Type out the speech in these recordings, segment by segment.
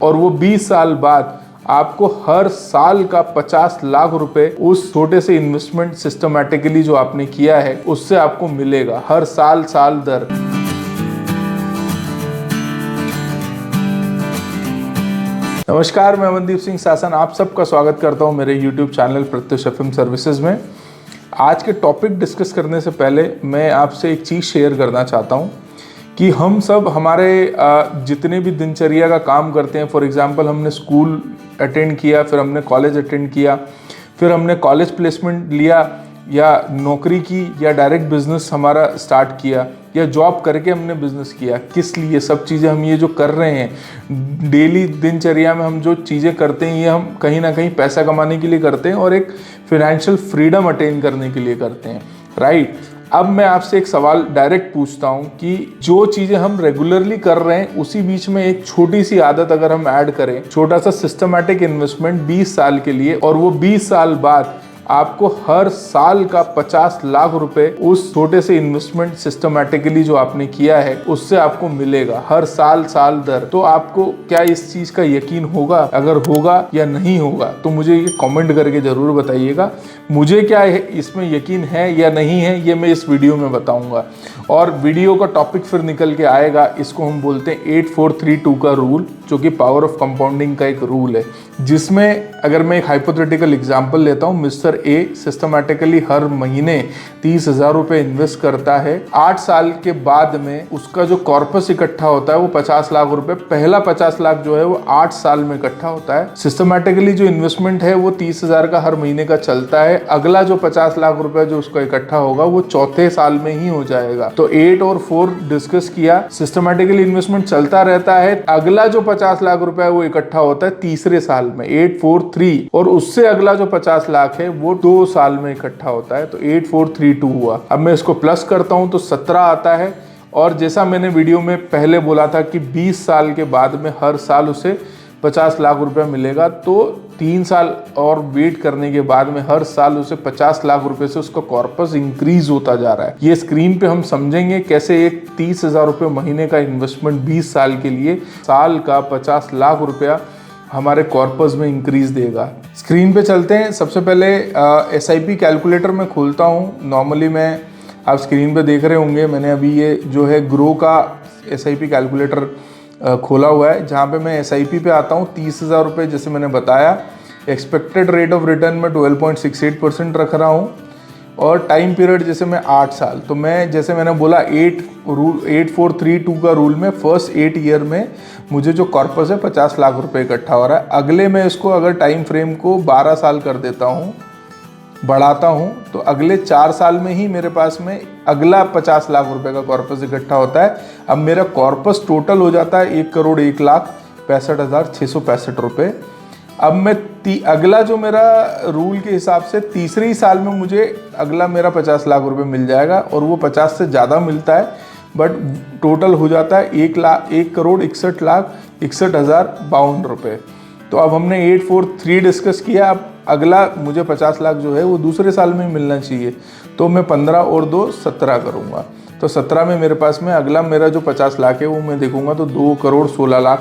और वो 20 साल बाद आपको हर साल का 50 लाख रुपए उस छोटे से इन्वेस्टमेंट सिस्टमैटिकली जो आपने किया है उससे आपको मिलेगा हर साल साल दर। नमस्कार, मैं अमनदीप सिंह सासन आप सबका स्वागत करता हूं मेरे YouTube channel Pratyush FM services में। आज के टॉपिक डिस्कस करने से पहले मैं आपसे एक चीज़ शेयर करना चाहता हूं कि हम सब हमारे जितने भी दिनचर्या का काम करते हैं, फॉर एग्जांपल हमने स्कूल अटेंड किया, फिर हमने कॉलेज अटेंड किया, फिर हमने कॉलेज प्लेसमेंट लिया या नौकरी की या डायरेक्ट बिजनेस हमारा स्टार्ट किया या जॉब करके हमने बिजनेस किया। किस लिए सब चीज़ें हम ये जो कर रहे हैं डेली दिनचर्या में, हम जो चीज़ें करते हैं ये हम कहीं ना कहीं पैसा कमाने के लिए करते हैं और एक फिनेंशियल फ्रीडम अटेन करने के लिए करते हैं, राइट। अब मैं आपसे एक सवाल डायरेक्ट पूछता हूं कि जो चीज़ें हम रेगुलरली कर रहे हैं उसी बीच में एक छोटी सी आदत अगर हम ऐड करें, छोटा सा सिस्टमैटिक इन्वेस्टमेंट 20 साल के लिए, और वो 20 साल बाद आपको हर साल का 50 लाख रुपए उस छोटे से इन्वेस्टमेंट सिस्टमैटिकली जो आपने किया है उससे आपको मिलेगा हर साल साल दर। तो आपको क्या इस चीज का यकीन होगा? अगर होगा या नहीं होगा तो मुझे ये कमेंट करके जरूर बताइएगा। मुझे क्या है इसमें यकीन है या नहीं है ये मैं इस वीडियो में बताऊंगा। और वीडियो का टॉपिक फिर निकल के आएगा, इसको हम बोलते हैं 8432 का रूल, जो कि पावर ऑफ कंपाउंडिंग का एक रूल है, जिसमें अगर मैं एक हाइपोथेटिकल एग्जांपल लेता हूं, मिस्टर ए सिस्टमैटिकली हर महीने 30,000 रुपए इन्वेस्ट करता है। 8 साल के बाद में उसका जो कॉर्पस इकट्ठा होता है वो 50 लाख रुपए, पहला 50 लाख जो है वो 8 साल में इकट्ठा होता है। सिस्टमैटिकली जो इन्वेस्टमेंट है वो 30,000 का हर महीने का चलता है। अगला जो 50 लाख रुपए जो उसका इकट्ठा होगा वो चौथे साल में ही हो जाएगा। तो 8 और 4 डिस्कस किया, सिस्टमैटिकली इन्वेस्टमेंट चलता रहता है। अगला जो 50 लाख रुपए वो इकट्ठा होता है तीसरे साल में 843, और उससे अगला जो 50 लाख है वो 2 साल में इकट्ठा होता है। तो 8432 हुआ। अब मैं इसको प्लस करता हूं तो 17 आता है। और जैसा मैंने वीडियो में पहले बोला था कि 20 साल के बाद में हर साल उसे 50 लाख रुपए मिलेगा, तो 3 साल और वेट करने के बाद में हर साल उसे 50 लाख रुपए से उसका कॉर्पस इंक्रीज होता जा रहा है। ये स्क्रीन पे हम समझेंगे कैसे एक 30,000 रुपए महीने का इन्वेस्टमेंट 20 साल के लिए साल का 50 लाख रुपया हमारे कॉर्पस में इंक्रीज देगा। स्क्रीन पे चलते हैं। सबसे पहले SIP कैलकुलेटर में खोलता हूँ। नॉर्मली मैं, आप स्क्रीन पे देख रहे होंगे, मैंने अभी ये जो है ग्रो का SIP कैलकुलेटर खोला हुआ है, जहाँ पे मैं SIP पे आता हूँ। 30,000 रुपये जैसे मैंने बताया, एक्सपेक्टेड रेट ऑफ रिटर्न में 12.68% रख रहा हूँ, और टाइम पीरियड जैसे मैं 8 साल। तो मैं जैसे मैंने बोला 8432 का रूल में फर्स्ट 8 ईयर में मुझे जो कॉर्पस है 50 लाख रुपए इकट्ठा हो रहा है। अगले में इसको अगर टाइम फ्रेम को 12 साल कर देता हूँ, बढ़ाता हूँ, तो अगले 4 साल में ही मेरे पास में अगला 50 लाख रुपए का कॉर्पस इकट्ठा होता है। अब मेरा कॉर्पस टोटल हो जाता है 1,01,65,665 रुपये। अब मैं अगला जो मेरा रूल के हिसाब से तीसरे साल में मुझे अगला मेरा 50 लाख रुपए मिल जाएगा, और वो 50 से ज़्यादा मिलता है, बट टोटल हो जाता है 1,61,61,52 रुपये। तो अब हमने 843 डिस्कस किया। अब अगला मुझे 50 लाख जो है वो दूसरे साल में मिलना चाहिए, तो मैं 15 और 2 17 करूँगा। तो 17 में मेरे पास में अगला मेरा जो 50 लाख है वो मैं देखूँगा तो 2,16,00,000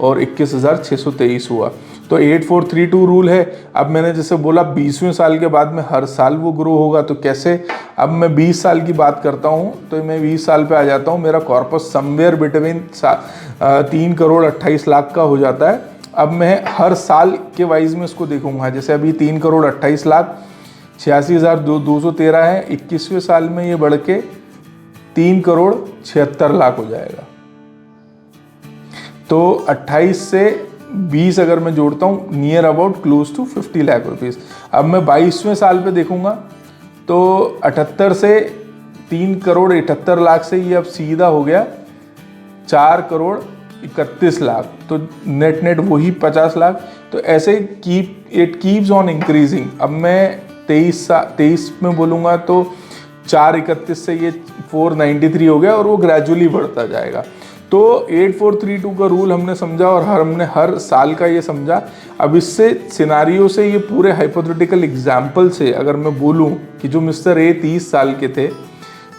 और 21,623 हुआ। तो 8432 रूल है। अब मैंने जैसे बोला 20वें साल के बाद में हर साल वो ग्रो होगा। तो कैसे? अब मैं 20 साल की बात करता हूँ, तो मैं 20 साल पे आ जाता हूँ। मेरा कॉर्पस समवेयर बिटवीन 3,28,00,000 का हो जाता है। अब मैं हर साल के वाइज में इसको देखूंगा। जैसे अभी 3,28,00,000 86,213 है, 21वें साल में ये बढ़ के 3,76,00,000 हो जाएगा। तो 28 से 20 अगर मैं जोड़ता हूँ, near about close to 50 lakh rupees. अब मैं 22वें साल पे देखूंगा तो 78 से 3,78,00,000 से ये अब सीधा हो गया 4,31,00,000। तो नेट वही 50 लाख। तो ऐसे इट कीप्स ऑन इंक्रीजिंग। अब मैं 23 में बोलूँगा तो 4,31 से ये 493 हो गया, और वो ग्रेजुअली बढ़ता जाएगा। तो 8432 का रूल हमने समझा, और हमने हर साल का ये समझा। अब इससे सिनारियो से, ये पूरे हाइपोथेटिकल एग्जाम्पल से अगर मैं बोलूं कि जो मिस्टर ए 30 साल के थे,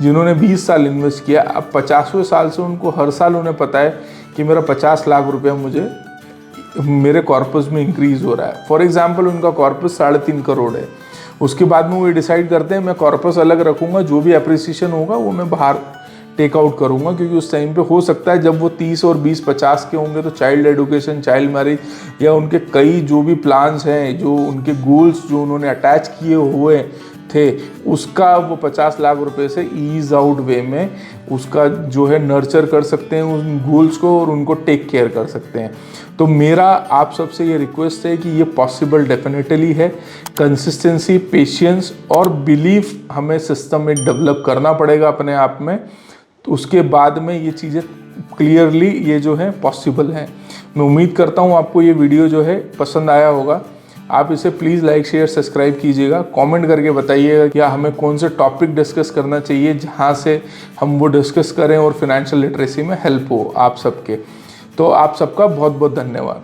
जिन्होंने 20 साल इन्वेस्ट किया, अब 50वें साल से उनको हर साल उन्हें पता है कि मेरा 50 लाख रुपया मुझे मेरे कॉर्पस में इंक्रीज हो रहा है। फॉर एग्जांपल उनका कॉर्पस 3.5 करोड़ है, उसके बाद में वो डिसाइड करते हैं मैं कॉर्पस अलग रखूँगा, जो भी अप्रिसिएशन होगा वो मैं बाहर टेक आउट करूँगा, क्योंकि उस टाइम पे हो सकता है जब वो 30 और 20-50 के होंगे तो चाइल्ड एडुकेशन, चाइल्ड मैरिज या उनके कई जो भी प्लान्स हैं, जो उनके गोल्स जो उन्होंने अटैच किए हुए थे, उसका वो 50 लाख रुपए से ईज आउट वे में उसका जो है नर्चर कर सकते हैं उन गोल्स को और उनको टेक केयर कर सकते हैं। तो मेरा आप सबसे ये रिक्वेस्ट है कि ये पॉसिबल डेफिनेटली है। कंसिस्टेंसी, पेशेंस और बिलीफ हमें सिस्टम में डेवलप करना पड़ेगा अपने आप में, तो उसके बाद में ये चीज़ें क्लियरली ये जो है पॉसिबल है। मैं उम्मीद करता हूँ आपको ये वीडियो जो है पसंद आया होगा। आप इसे प्लीज़ लाइक, शेयर, सब्सक्राइब कीजिएगा। कमेंट करके बताइएगा कि हमें कौन से टॉपिक डिस्कस करना चाहिए जहाँ से हम वो डिस्कस करें और फिनेंशियल लिटरेसी में हेल्प हो आप सबके। तो आप सबका बहुत बहुत धन्यवाद।